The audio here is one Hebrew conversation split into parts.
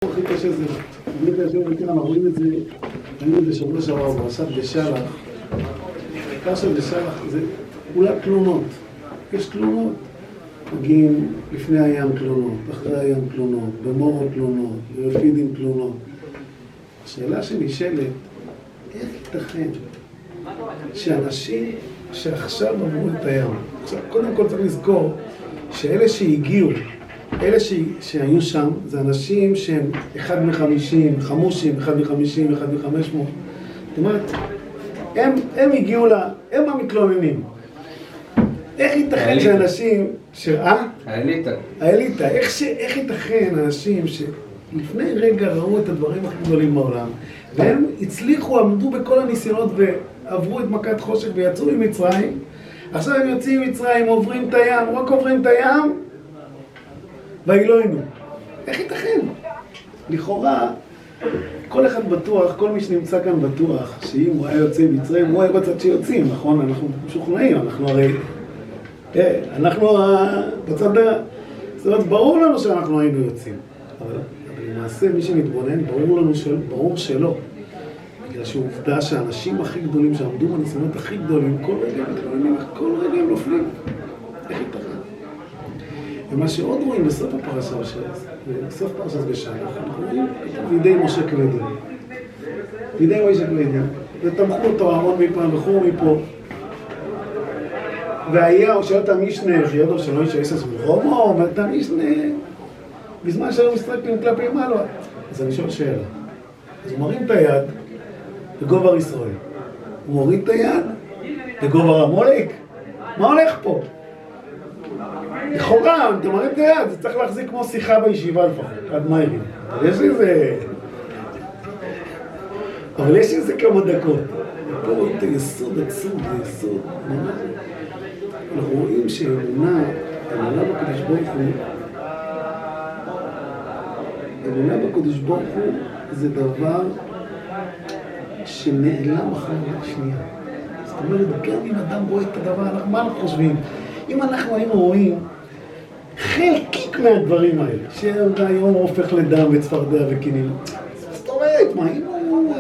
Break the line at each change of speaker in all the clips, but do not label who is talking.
הכי קשה זה, אני קשה וכאן, רואים את זה, ראינו את זה שבוע שעבר בפרשת בשלח. העיקר של בשלח זה אולי תלונות, יש תלונות, מגיעים לפני הים תלונות, אחרי הים תלונות, במורו תלונות, ברפידים תלונות. השאלה שנשאלת, איך ייתכן שאנשים שעכשיו עברו את הים, עכשיו קודם כל צריך לזכור שאלה שהגיעו, אלה שהיו שם, זה אנשים שהם 1 מ-50, חמושים, 1 מ-50, 1 מ-500. זאת אומרת, הם הגיעו הם המתלוננים. איך ייתכן שאנשים
האליטה.
האליטה. איך ייתכן אנשים שלפני רגע ראו את הדברים הכי גדולים בעולם, והם הצליחו, עמדו בכל הניסיונות ועברו את מכת חושך ויצאו ממצרים, עכשיו הם יוצאים ממצרים, עוברים את הים, רק עוברים את הים, ואלוהינו. איך ייתכן? לכאורה, כל אחד בטוח, כל מי שנמצא כאן בטוח, שאם הוא היה יוצא ממצרים, הוא היה בצד שיוצאים, נכון? אנחנו משוכנעים, אנחנו הרי... אנחנו בצד... זאת אומרת, ברור לנו שאנחנו היינו יוצאים. אבל למעשה, מי שמתבונן, ברור שלא. בגלל שעובדה שהאנשים הכי גדולים שעמדו בניסיונות הכי גדולים, כל רגע מתלוננים, כל רגע הם נופלים. איך ייתכן? ומה שעוד רואים בסוף הפרשה, בסוף פרשת בשלח, אנחנו רואים בידי משה כבדים. בידי משה כבדים. ותמכו אותו אהרון מפה וחור מפה. והיה, הוא שואל את המשנה, ידעו שלא ישעס עצמו, ואת המשנה, בזמן שהיו מסתכלים כלפי מעלה. אז אני שואל שאלה. אז הוא מרים את היד בגובר ישראל. הוא מוריד את היד בגובר המולק. מה הולך פה? לכאורה, אתה מרים את היד, זה צריך להחזיק כמו שיחה בישיבה לפחות, עד מיירים. אבל יש לזה כמה דקות. פה רואים את היסוד עצום, היסוד. אנחנו רואים שאמונה בקדוש ברוך הוא, אמונה בקדוש ברוך הוא זה דבר שנעלם אחרי שנייה. זאת אומרת, גם אם אדם רואה את הדבר, מה אנחנו חושבים? אם אנחנו היינו רואים חלקיק מהדברים האלה, שהיום הופך לדם וצפרדע וכינים, זאת אומרת, מה, אם הוא...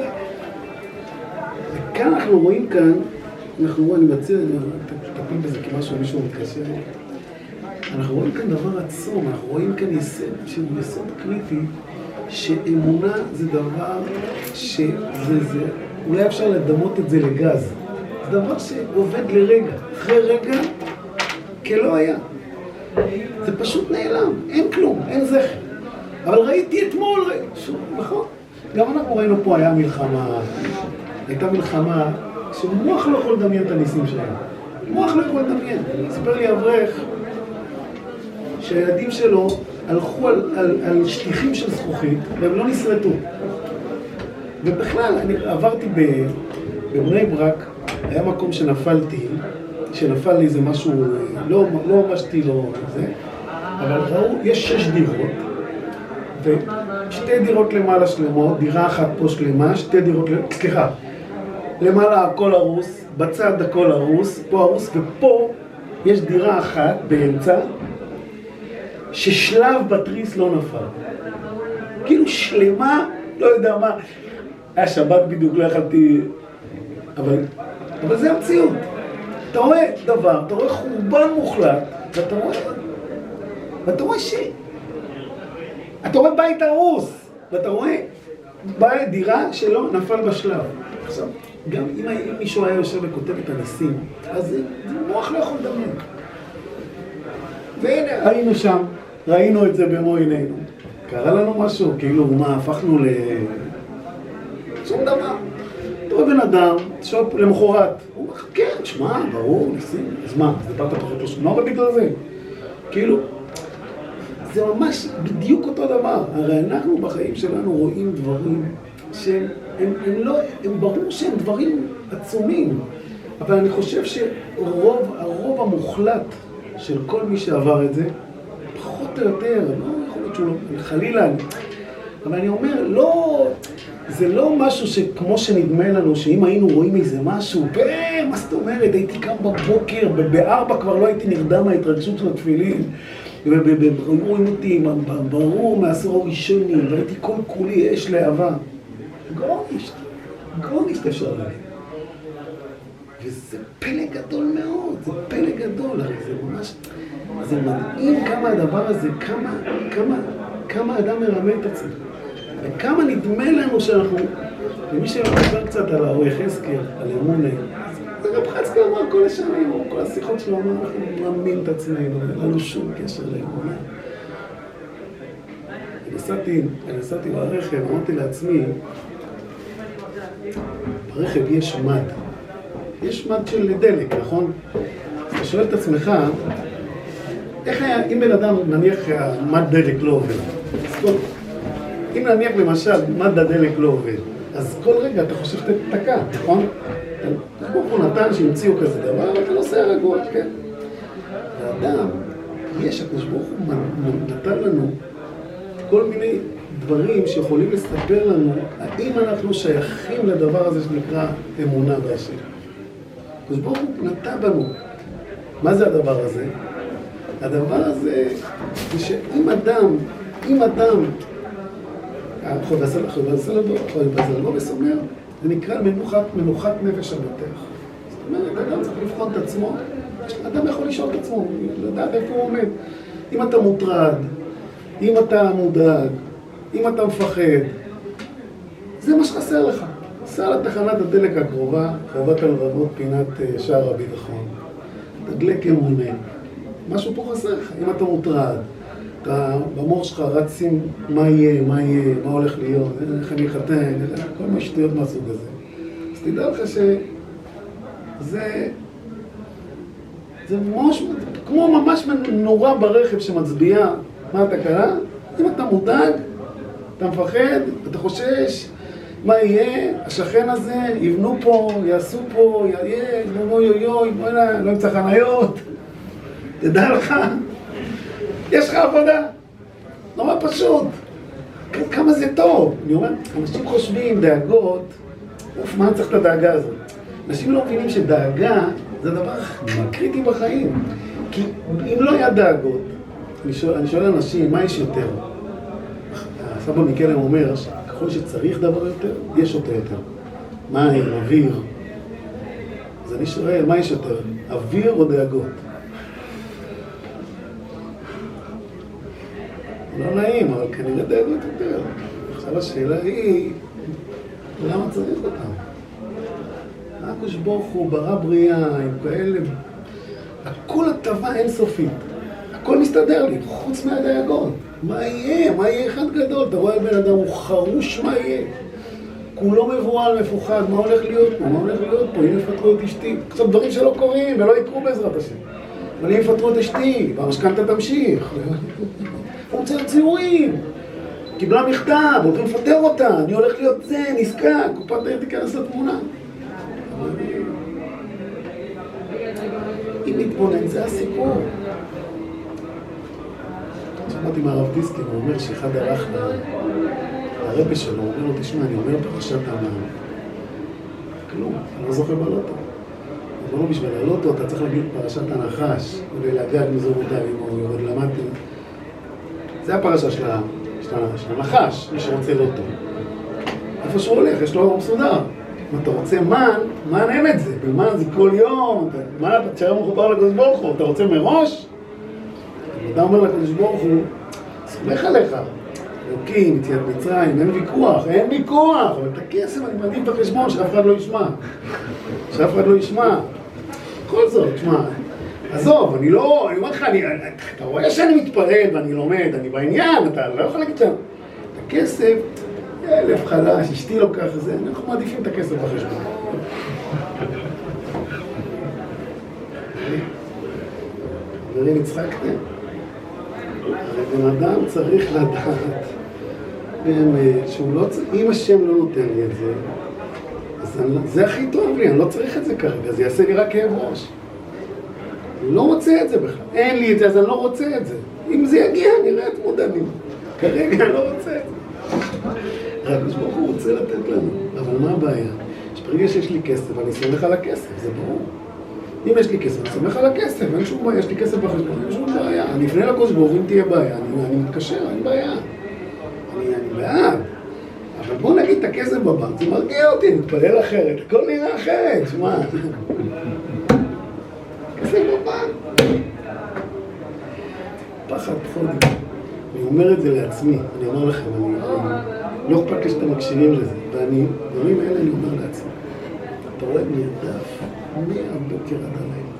וכאן אנחנו רואים כאן, אנחנו רואים, אני מציע, תטפל בזה כמשהו, מישהו מתקשר. אנחנו רואים כאן דבר עצום, אנחנו רואים כאן יסוד, שהוא יסוד קריטי, שאמונה זה דבר שזה, אולי אפשר לדמות את זה לגז. זה דבר שעובד לרגע, אחרי רגע, כלא היה. זה פשוט נעלם, אין כלום, אין זכר. אבל ראיתי אתמול, נכון? גם אנחנו ראינו פה, היה מלחמה, הייתה מלחמה, שמוח לא יכול לדמיין את הניסים שלהם. מוח לא יכול לדמיין. סיפר לי אברך שהילדים שלו הלכו על שטיחים של זכוכית והם לא נשרטו. ובכלל, אני עברתי בבני ברק, היה מקום שנפל לי איזה משהו, לא ממש לא זה, אבל ראו, יש 6 דירות, ושתי דירות למעלה שלמות, דירה אחת פה שלמה, 2 דירות, סליחה, למעלה הכל הרוס, בצד הכל הרוס, פה הרוס, ופה יש דירה אחת באמצע, ששלב בתריס לא נפל. כאילו שלמה, לא יודע מה, היה שבת בדיוק, לא יכלתי, אבל זה המציאות. אתה רואה דבר, אתה רואה חורבן מוחלט, ואתה רואה אתה רואה בית הרוס, ואתה רואה דירה שלא נפל בשלב. עכשיו, גם אם מישהו היה יושב וכותב את הניסים, אז זה מוח לא יכול לדמיין. והנה, היינו שם, ראינו את זה במו עינינו. קרה לנו משהו, כאילו, מה, הפכנו שום דבר. אתה רואה בן אדם, שוב למחרת, הוא אומר, כן, שמע, ברור, ניסים, אז מה, אז דיברת פחות לא שום, לא בגלל זה. כאילו, זה ממש בדיוק אותו דבר. הרי אנחנו בחיים שלנו רואים דברים שהם ברור שהם דברים עצומים, אבל אני חושב שהרוב המוחלט של כל מי שעבר את זה, פחות או יותר, לא יכול להיות שהוא לא, חלילה, אבל אני אומר, לא, זה לא משהו שכמו שנדמה לנו, שאם היינו רואים איזה משהו, מה זאת אומרת, הייתי קם בבוקר, ב-4 כבר לא הייתי נרדם מההתרגשות של התפילין, רואים אותי, ברור מהעשור הראשונים, ראיתי כל כולי אש להבה. גרוניסט אפשר להגיד. וזה פלא גדול מאוד, זה פלא גדול, הרי זה ממש... זה מדהים כמה הדבר הזה, כמה אדם מרמה את עצמו. וכמה נדמה לנו שאנחנו... ומי שמדבר קצת על האורי חזקאל, על אמונה, זה רב חזקאל אמר כל השנים, כל השיחות שלו אמר, אנחנו מרמים את עצמנו, אין לנו שום קשר לאמונה. נסעתי ברכב, אמרתי לעצמי, ברכב יש מד. יש מד של דלק, נכון? אז אתה שואל את עצמך, איך היה, אם בן אדם, נניח, מד דלק לא עובד, אם נניח למשל, מד הדלק לא עובד, אז כל רגע אתה חושב שאתה תתקע, נכון? הוא נתן שהמציאו כזה דבר, אתה נוסע רגוע, כן? האדם, הקדוש ברוך הוא נתן לנו כל מיני דברים שיכולים לספר לנו האם אנחנו שייכים לדבר הזה שנקרא אמונה בהשם. הקדוש ברוך הוא נתן בנו. מה זה הדבר הזה? הדבר הזה זה שאם אדם, חויבזל בסומר, זה נקרא מנוחת נפש הבטח. זאת אומרת, אדם צריך לבחון את עצמו, אדם יכול לשאול את עצמו, לדעת איפה הוא עומד. אם אתה מוטרד, אם אתה מודאג, אם אתה מפחד, זה מה שחסר לך. סע לתחנת הדלק הקרובה, חוות הלבבות, פינת שער הביטחון. תדלק אמונה. משהו פה חסר לך. אם אתה מוטרד, אתה במוח שלך רצים מה יהיה, מה הולך להיות, איך אני אחתן, כל מיני שטויות מהסוג הזה. אז תדע לך שזה כמו ממש נורא ברכב שמצביע מה אתה קרה. אם אתה מודאג, אתה מפחד, אתה חושש, מה יהיה? השכן הזה, יבנו פה, יעשו פה, יהיה, לא ימצא חניות. תדע לך, יש לך עבודה. נורא פשוט. כמה זה טוב. אני אומר, אנשים חושבים דאגות, מה אני צריך את הדאגה הזאת? אנשים לא מבינים שדאגה זה הדבר הכי קריטי בחיים. כי אם לא היה דאגות, אני שואל אנשים, מה יש יותר? הסבא מקלם אומר שככל שצריך דבר יותר, יש אותו יותר. מים, אוויר. אז אני שואל, מה יש יותר? אוויר או דאגות? לא נעים, אבל כנראה דאגות יותר. עכשיו השאלה היא, למה צריך אותם? הקדוש ברוך הוא ברא בריאה עם כאלה, הכל הטבה אינסופית. הכל מסתדר לי, חוץ מהדאגות. מה יהיה? מה יהיה אחד גדול? אתה רואה בן אדם, הוא חרוש מה יהיה. כולו מבועל, מפוחד, מה הולך להיות פה? מה הולך להיות פה? אם יפטרו את אשתי. עכשיו דברים שלא קורים ולא יקרו בעזרת השם. אבל אם יפטרו את אשתי, והמשכנתה תמשיך. הוא רוצה ציורים. קיבלה מכתב, הולכים לפטר אותה. אני הולך להיות זה, נזקק. קופת העיר תיכנס לתמונה. אם נתבונן, זה הסיפור. שמעתי מהרב דיסקין, הוא אומר שאחד הלך לרבי שלו, הוא אומר לו, תשמע, אני אומר פרשת המן. כלום, אני לא זוכר בלוטו. הוא אומר לו, בשביל הלוטו אתה צריך להגיד פרשת הנחש, כדי להגיע למזורותיו, אם הוא יורד למדתי. זה הפרשה של הנחש, מי שרוצה לוטו. איפה שהוא הולך, יש לו מסודר. אם אתה רוצה מן, מן אין את זה. במן זה כל יום, מן אתה תשאר מחובר לקדוש ברוך הוא, אתה רוצה מראש? אתה אומר לקדוש ברוך הוא, סומך עליך. אלוקים, יציאת מצרים, אין ויכוח, אבל את הכסף אני מעדיף בחשבון שאף אחד לא ישמע. בכל זאת, תשמע, עזוב, אני אומר לך, אתה רואה שאני מתפלל ואני לומד, אני בעניין, אתה לא יכול להגיד שם. את הכסף, לב חלש, אשתי לא ככה, אנחנו מעדיפים את הכסף בחשבון. חברים, הצחקתם? הרי בן אדם צריך לדעת באמת שהוא לא צריך, אם השם לא נותן לי את זה, אז זה הכי טוב לי, אני לא צריך את זה כרגע, זה יעשה לי רק כאב ראש. אני לא רוצה את זה בכלל, אין לי את זה, אז אני לא רוצה את זה. אם זה יגיע, נראה את מודעים. כרגע אני לא רוצה את זה. רק ברוך הוא רוצה לתת לנו, אבל מה הבעיה? שברגע שיש לי כסף, אני סומך על הכסף, זה ברור. אם יש לי כסף, אני סומך על הכסף, אין שום בעיה, יש לי כסף בחשבון, אין שום בעיה. אני אפנה לקדוש ברוך הוא אם תהיה בעיה, אני מתקשר, אין בעיה. אני בעד. אבל בוא נגיד את הכסף בבנק, זה מרגיע אותי, נתפלל אחרת, הכל נראה אחרת, שמע. כסף בבנק. פחד, פחד. אני אומר את זה לעצמי, אני אומר לכם, לא אכפת לי שאתם מקשיבים לזה, ואני, דברים האלה אני אומר לעצמי. אתה רואה נרדף, מהבוקר עד הלילה,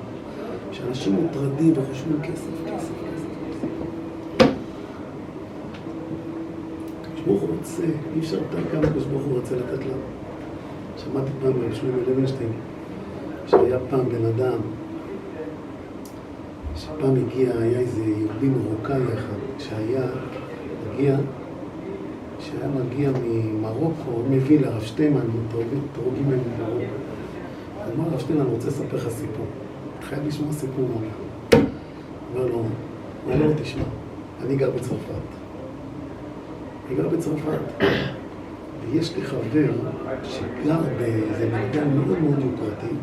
שאנשים מוטרדים וחושבים כסף, כסף, כסף. כשברוך הוא רוצה, אי אפשר לתת כמה כשברוך הוא רוצה לתת לנו. שמעתי פעם בשלומי לוינשטיין, שהיה פעם בן אדם, שפעם היה איזה יהודי מרוקאי אחד, שהיה מגיע ממרוקו, מביא לרב שטיימן, תרוגים מהם ממרוקו. אמר הרב שטיימן, אני רוצה לספר לך סיפור. אתה חייב לשמוע סיפור ממך. אומר לו, תשמע, אני גר בצרפת. ויש לי חבר שגר באיזה מגדל מאוד מאוד יוקרתי,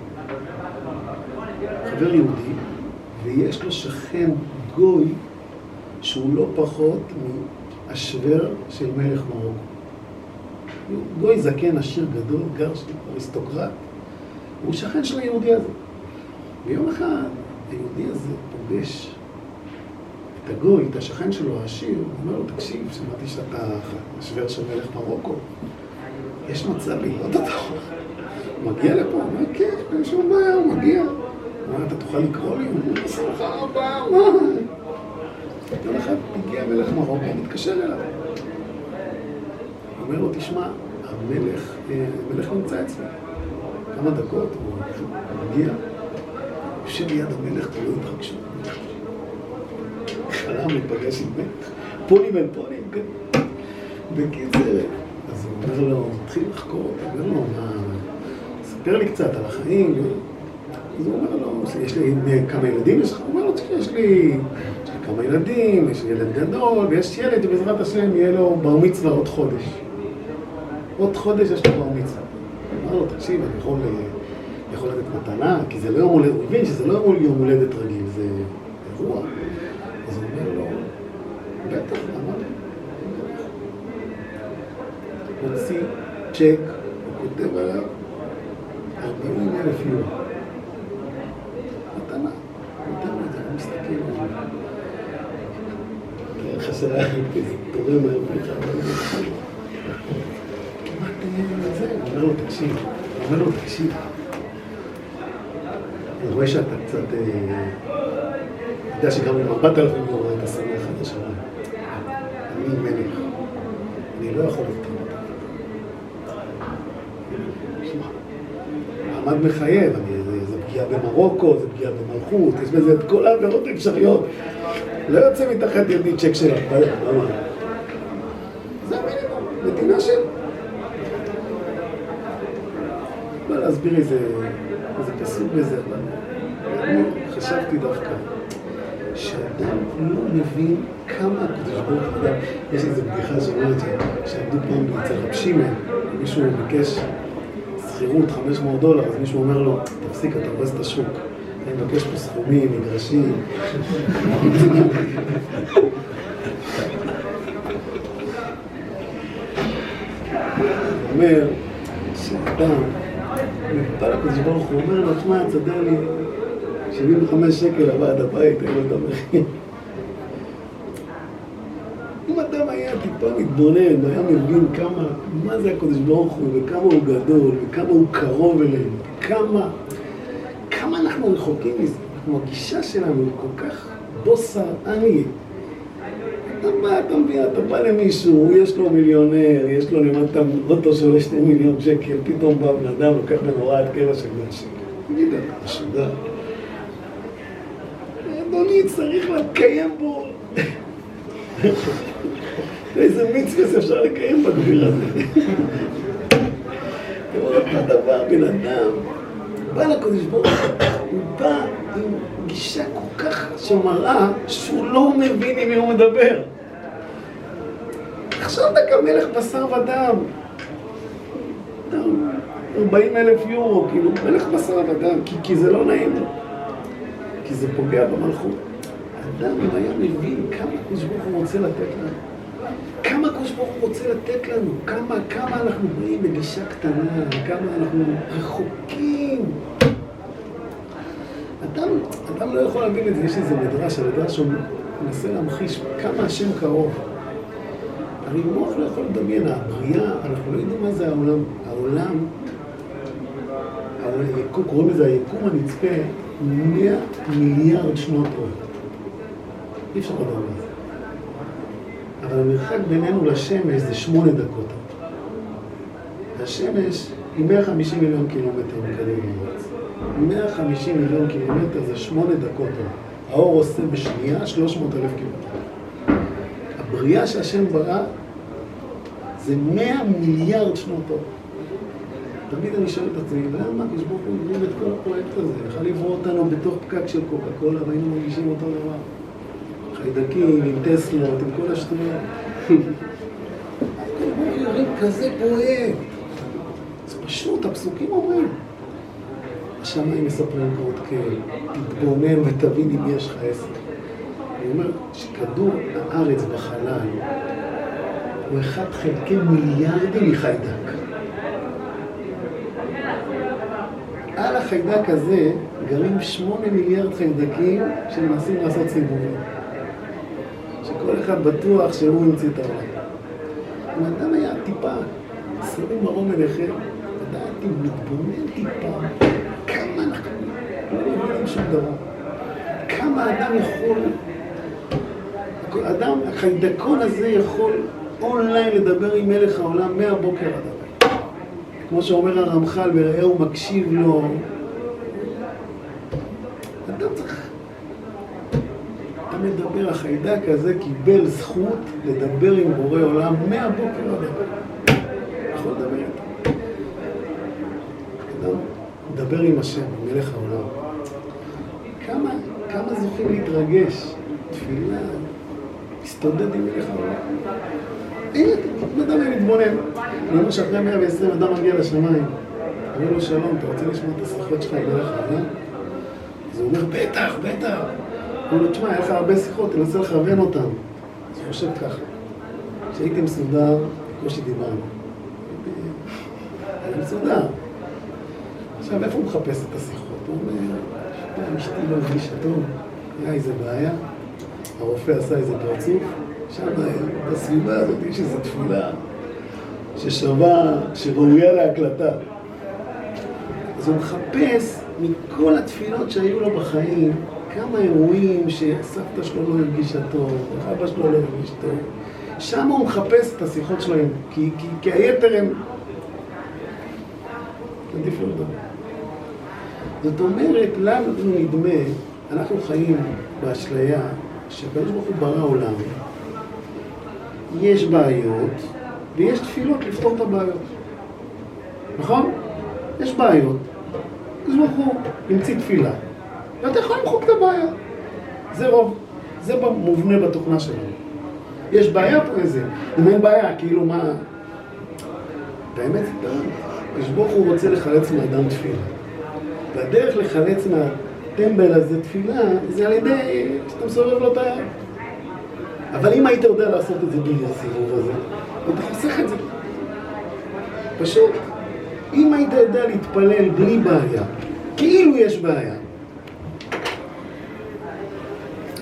חבר יהודי, ויש לו שכן גוי שהוא לא פחות מהשוור של מלך מרוקו. גוי זקן, עשיר גדול, גר של אריסטוקרט, הוא שכן של היהודי הזה. ויום אחד היהודי הזה פוגש את הגוי, את השכן שלו העשיר, הוא אומר לו, תקשיב, שמעתי שאתה השוור של מלך מרוקו, יש מצב לראות אותו. הוא מגיע לפה, הוא אומר, כן, אין שום בעיה, הוא מגיע. הוא אומר, אתה תוכל לקרוא לי? הוא אומר, שמחה רבה, מה? יום אחד הגיע מלך מרוקו, הוא מתקשר אליו. הוא אומר לו, תשמע, המלך נמצא אצלי. כמה דקות, הוא מגיע, יושב ליד המלך, תלוי התרגשו. חלם להיפגש עם מלך, פונים אל פונים, בקיצר. אז הוא אומר לו, מתחיל לחקור, הוא אומר לו, מה, ספר לי קצת על החיים. אז הוא אומר לו, יש לי כמה ילדים, הוא אומר לו, יש לי כמה ילדים, יש לי ילד גדול, ויש ילד שבעזרת השם יהיה לו בר מצווה עוד חודש. עוד חודש יש לו בר מצווה. הוא אומר לו, תקשיב, אני יכול לתת מתנה, כי זה לא יום הולדת, הוא מבין שזה לא יום הולדת רגיל, זה אירוע. אז הוא אומר לו, בטח, למה? הוא הוציא צ'ק, הוא כותב עליו 40,000 יורו. מתנה, נותן לו את זה, הוא מסתכל עליו. חסרה, תורם מהר פליחה, כמעט זה, הוא אומר לו, תקשיב. אני רואה שאתה קצת, יודע שגם עם 4,000 יורו היית שמח עד השנה. אני מלך, אני לא יכול לתרום אותה. מעמד מחייב, זה פגיעה במרוקו, זה פגיעה במלכות, יש בזה את כל העבירות האפשריות. לא יוצא מתחת ידי צ'ק של 4,000, למה? זה המינימום, מדינה של... בא להסביר איזה פסוק בזה, אני חשבתי דווקא שאדם לא מבין כמה הקדוש ברוך הוא, יש איזו בדיחה שאומרת שעבדו פעם אצל רב שמעון, מישהו מבקש שכירות $500, אז מישהו אומר לו, תפסיק, אתה הורס את השוק, אני מבקש פה סכומים, מגרשים. הוא אומר שאדם, בא לקדוש ברוך הוא אומר לו, תשמע, תסדר לי 75 שקל עבד הבית, אין לו את המחיר. אם אדם היה טיפה מתבונן, היה מבין מה זה הקדוש ברוך הוא, וכמה הוא גדול, וכמה הוא קרוב אלינו, כמה אנחנו רחוקים מזה. הגישה שלנו היא כל כך בוסר עני. אתה בא למישהו, יש לו מיליונר, יש לו למטה אוטו שעולה 2 מיליון שקל, פתאום בא בן אדם, לוקח בנוראת קבע של 100 שקל. תגיד, אתה משוגע. אדוני, צריך לקיים בו. איזה מצווה אפשר לקיים בגביר הזה. כמו אותו דבר, בן אדם, בא לקדוש ברוך הוא בא עם גישה כל כך שמראה שהוא לא מבין עם מי הוא מדבר. עכשיו אתה כמלך בשר ודם. 40,000 יורו, כאילו, מלך בשר ודם, כי זה לא נעים לו. כי זה פוגע במלכות. האדם אם היה מבין כמה הקדוש ברוך הוא רוצה לתת לנו. כמה הקדוש ברוך הוא רוצה לתת לנו. כמה אנחנו רואים בגישה קטנה, כמה אנחנו רחוקים. אדם לא יכול להבין את זה, יש איזה המדרש שהוא מנסה להמחיש כמה השם קרוב. הרי מוח לא יכול לדמיין, הבריאה, אנחנו לא יודעים מה זה העולם. קוראים לזה היקום הנצפה 100 מיליארד שנות אור. אי אפשר לדעת מה זה. אבל המרחק בינינו לשמש זה 8 דקות. השמש היא 150 מיליון קילומטר מכדור הארץ. 150 מיליון קילומטר זה 8 דקות. האור עושה בשנייה 300,000 קילומטר. הבריאה שהשם ברא זה 100 מיליארד שנות אור. תמיד אני שואל את עצמי, למה הקדוש ברוך הוא הביא את כל הפרויקט הזה? יכול לברוא אותנו בתוך פקק של קוקה קולה והיינו מרגישים אותו דבר. חיידקים, עם טסלות, עם כל השטויות. הקדוש ברוך הוא יורים כזה פרויקט. זה פשוט, הפסוקים אומרים. השמיים מספרים קורות כאל, תתבונן ותבין אם יש לך עשר. אני אומר שכדור הארץ בחלל הוא 1 חלקי מיליארדים מחיידק. על החיידק הזה גרים 8 מיליארד חיידקים שמנסים לעשות סיבובים. שכל אחד בטוח שהוא ימציא את העולם. אם האדם היה טיפה, שמים מרום אליכם, לדעתי, מתבונן טיפה, כמה אנחנו לא מבינים שום דבר. כמה האדם יכול, החיידקון הזה יכול אונליין לדבר עם מלך העולם מהבוקר עד הלילה. כמו שאומר הרמח"ל, בראה הוא מקשיב לו. אדם צריך... אתה מדבר, החיידק הזה קיבל זכות לדבר עם בורא עולם מהבוקר עד הלילה. יכול לדבר איתו. אדם מדבר עם השם, מלך העולם. כמה זוכים להתרגש, תפילה, להסתודד עם מלך העולם. הנה, אדם מתבונן. אני אומר שאחרי 120 אדם מגיע לשמיים. אומר לו שלום, אתה רוצה לשמוע את השיחות שלך עם מלך העולם? אז הוא אומר, בטח. הוא אומר לו, תשמע, היה לך הרבה שיחות, תנסה לכוון אותם. אז הוא חושב ככה. כשהייתי מסודר, בקושי דיברנו. היה מסודר. עכשיו, איפה הוא מחפש את השיחות? הוא אומר, פעם אשתי לא הרגישה טוב, היה איזה בעיה, הרופא עשה איזה פרצוף, שם בסביבה הזאת יש איזו תפילה ששווה, שראויה להקלטה. אז הוא מחפש מכל התפילות שהיו לו בחיים, כמה אירועים שסבתא שלו לא הרגישה טוב, אבא שלו לא הרגיש טוב. שם הוא מחפש את השיחות שלהם, כי היתר הם... עדיף לא לדבר. זאת אומרת, לנו נדמה, אנחנו חיים באשליה שהקדוש ברוך הוא ברא עולם. יש בעיות ויש תפילות לפתור את הבעיות. נכון? יש בעיות. הקדוש ברוך הוא המציא תפילה. ואתה יכול למחוק את הבעיה. זה רוב. זה מובנה בתוכנה שלנו. יש בעיה פה איזה. אם אין בעיה, כאילו מה... באמת זה טוב. הקדוש ברוך הוא רוצה לחלץ מאדם תפילה. והדרך לחלץ מהטמבל הזה תפילה, זה על ידי שאתה מסובב לו את היד. אבל אם היית יודע לעשות את זה בלי הסיבוב הזה, אתה חוסך את זה. פשוט, אם היית יודע להתפלל בלי בעיה, כאילו יש בעיה.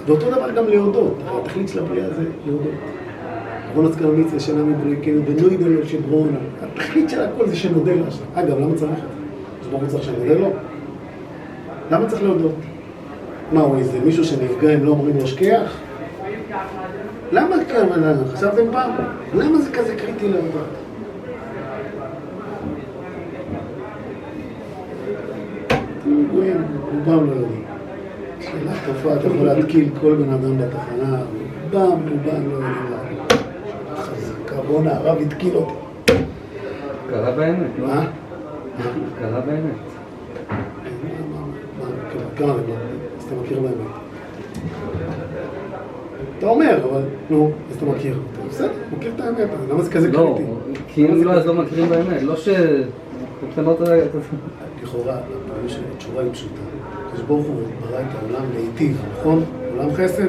ואותו דבר גם להודות. התכלית של הבריאה זה להודות. רבון הצקר המצווה שנה מבריאכנו, ונוידע לו שברון. התכלית של הכל זה שנודה לו. אגב, למה צריך את זה? אז ברוך הוא צריך שנודה לו? למה צריך להודות? מה, הוא איזה מישהו שנפגע אם לא אומרים לו שכח? למה כמה? חשבתם פעם? למה זה כזה קריטי להודות? רובם לא יודעים. שאלה תופעה, אתה יכול להתקיל כל בן אדם בתחנה, רובם לא יודעים להגיד. חזקה, בונה, הרב התקיל אותי.
קרה באמת, לא?
מה?
קרה באמת.
כמה באמת? אז אתה מכיר באמת. אתה אומר, אבל נו, אז אתה מכיר. בסדר, מכיר את האמת, למה זה כזה קריטי?
לא, כי אם לא, אז לא מכירים באמת, לא ש... קטנות רגע.
לכאורה, התשובה היא פשוטה. הקדוש ברוך הוא ברא את העולם להיטיב, נכון? עולם חסד,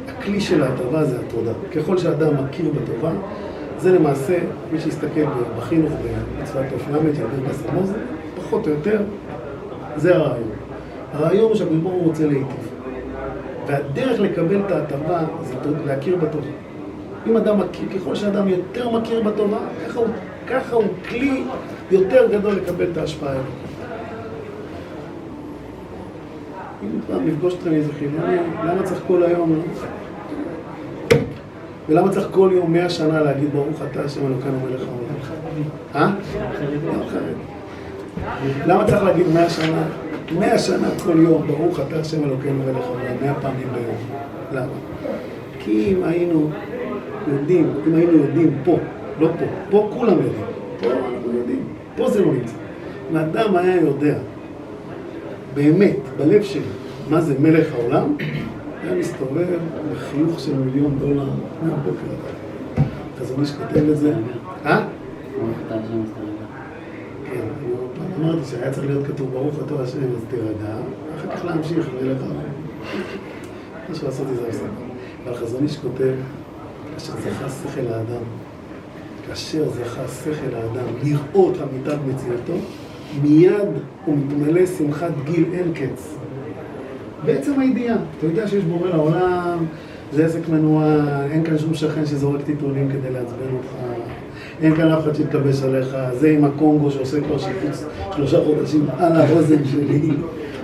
הכלי של ההטבה זה התודה. ככל שאדם מכיר בטובה, זה למעשה, מי שיסתכל בחינוך במצוות אופלמת, ידבר בסמוז, פחות או יותר, זה הרעיון. הרעיון הוא שהקדוש ברוך הוא רוצה להיטיב. והדרך לקבל את ההטבה זה להכיר בטובה. אם אדם מכיר, ככל שאדם יותר מכיר בטובה, ככה הוא כלי יותר גדול לקבל את ההשפעה האלה. אם פעם נפגוש אתכם איזה חילוני, למה צריך כל היום? ולמה צריך כל יום 100 שנה להגיד ברוך אתה השם אלוקינו מלך העולם? לא חרדי. למה צריך להגיד 100 שנה? 100 שנה כל יום ברוך אתה השם אלוקינו מלך העולם, 100 פעמים ביום. למה? כי אם היינו יודעים פה, לא פה, פה כולם יודעים, פה אנחנו יודעים, פה זה לא נמצא. אם האדם היה יודע באמת, בלב שלי, מה זה מלך העולם, היה מסתובב בחיוך של $1,000,000 מהבוקר. חזון איש כותב את זה. כן, אמרתי שהיה צריך להיות כתוב ברוך אתה השם, אז תירגע, אחר כך להמשיך מלך העולם. מה שעשיתי זה הפסקה. אבל חזון איש כותב, כאשר זכה שכל האדם, כאשר זכה שכל האדם לראות אמיתת מציאותו, מיד הוא מתמלא שמחת גיל אין קץ. בעצם הידיעה, אתה יודע שיש בורא לעולם, זה עסק מנועה, אין כאן שום שכן שזורק טיטולים כדי לעצבן אותך, אין כאן אף אחד שיתלבש עליך, זה עם הקונגו שעושה כבר שיפוץ 3 חודשים על האוזן שלי,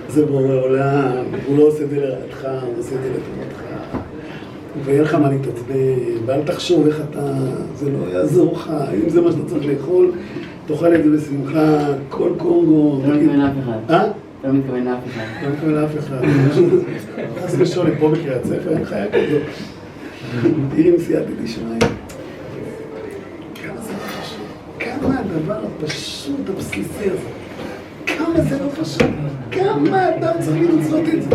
זה בורא עולם, הוא לא עושה את זה לרעתך, הוא עושה את זה לטובתך, ואין לך מה להתעצבן, ואל תחשוב איך אתה, זה לא יעזור לך, אם זה מה שאתה צריך לאכול, תאכל את זה בשמחה, כל קונגו.
לא מתכוון לאף אחד.
לא מתכוון לאף אחד. אז בשונה פה בקריאת ספר, אין חיה כזאת. תראי עם סייעתא דשמיא. כמה זה לא פשוט. כמה הדבר הפשוט, הבסיסי הזה. כמה זה לא פשוט. כמה אדם צריך למצוא את זה.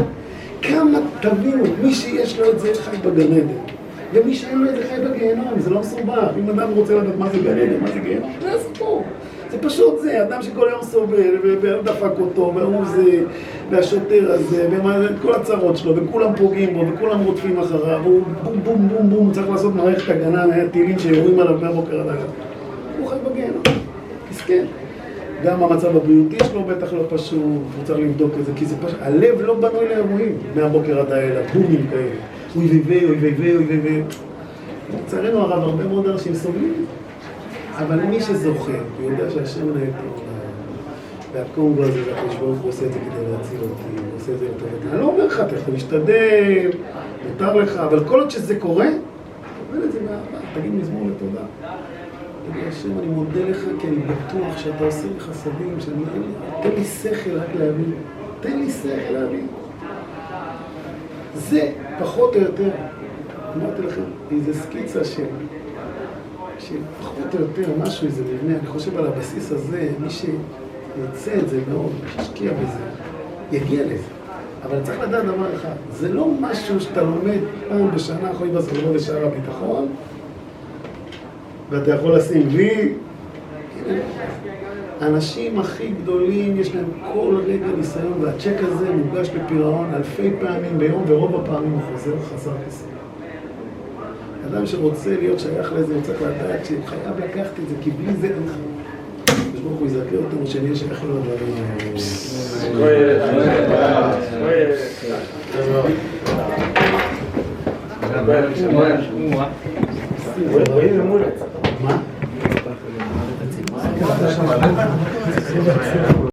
כמה תבינו, מי שיש לו את זה חי בגן עדן. ומי שאין לו את זה חי בגיהנום, זה לא מסובך. אם אדם רוצה לדעת מה זה גן עדן, מה זה גיהנום, זה הסיפור. זה פשוט זה, אדם שכל היום סובל, ודפק אותו, והוא זה, והשוטר הזה, וכל הצרות שלו, וכולם פוגעים בו, וכולם רודפים אחריו, והוא בום בום בום בום, צריך לעשות מערכת הגנה, טילים שיורים עליו מהבוקר עד הערב. הוא חי בגיהנום, מסכן. גם המצב הבריאותי שלו בטח לא פשוט, הוא צריך לבדוק את זה, כי זה פשוט, הלב לא בנוי לאירועים מהבוקר עד הערב, בומים כאלה. אוי ויבי, אוי ויבי, אוי ויבי. לצערנו הרב, הרבה מאוד אנשים סובלים. אבל מי שזוכה, הוא יודע שהשם מנהל את העולם, והקונגו הזה, והקדוש ברוך הוא עושה את זה כדי להציל אותי, הוא עושה את זה לטובתי. אני לא אומר לך, אתה משתדל, מותר לך, אבל כל עוד שזה קורה, תקבל את זה באהבה, תגיד מזמור לתודה. תגיד, השם, אני מודה לך כי אני בטוח שאתה עושה לי חסדים, תן לי שכל רק להבין, תן לי שכל להבין. זה פחות או יותר, אמרתי לכם, איזו סקיצה שפחות או יותר משהו, איזה מבנה, אני חושב על הבסיס הזה, מי שיוצא את זה מאוד, שישקיע בזה, יגיע לזה. אבל צריך לדעת דבר אחד, זה לא משהו שאתה לומד פעם בשנה, חוי בסלבו בשער הביטחון, ואתה יכול לשים וי. האנשים הכי גדולים, יש להם כל רגע ניסיון, והצ'ק הזה מוגש בפירעון אלפי פעמים ביום, ורוב הפעמים הוא חוזר חסר כסף. אדם שרוצה להיות שייך לזה, הוא צריך לדעת שהוא חייב לקחת את זה, כי בלי זה אין לך. יש ברוך הוא יזכר אותנו שנהיה שייך לו הדברים. מה?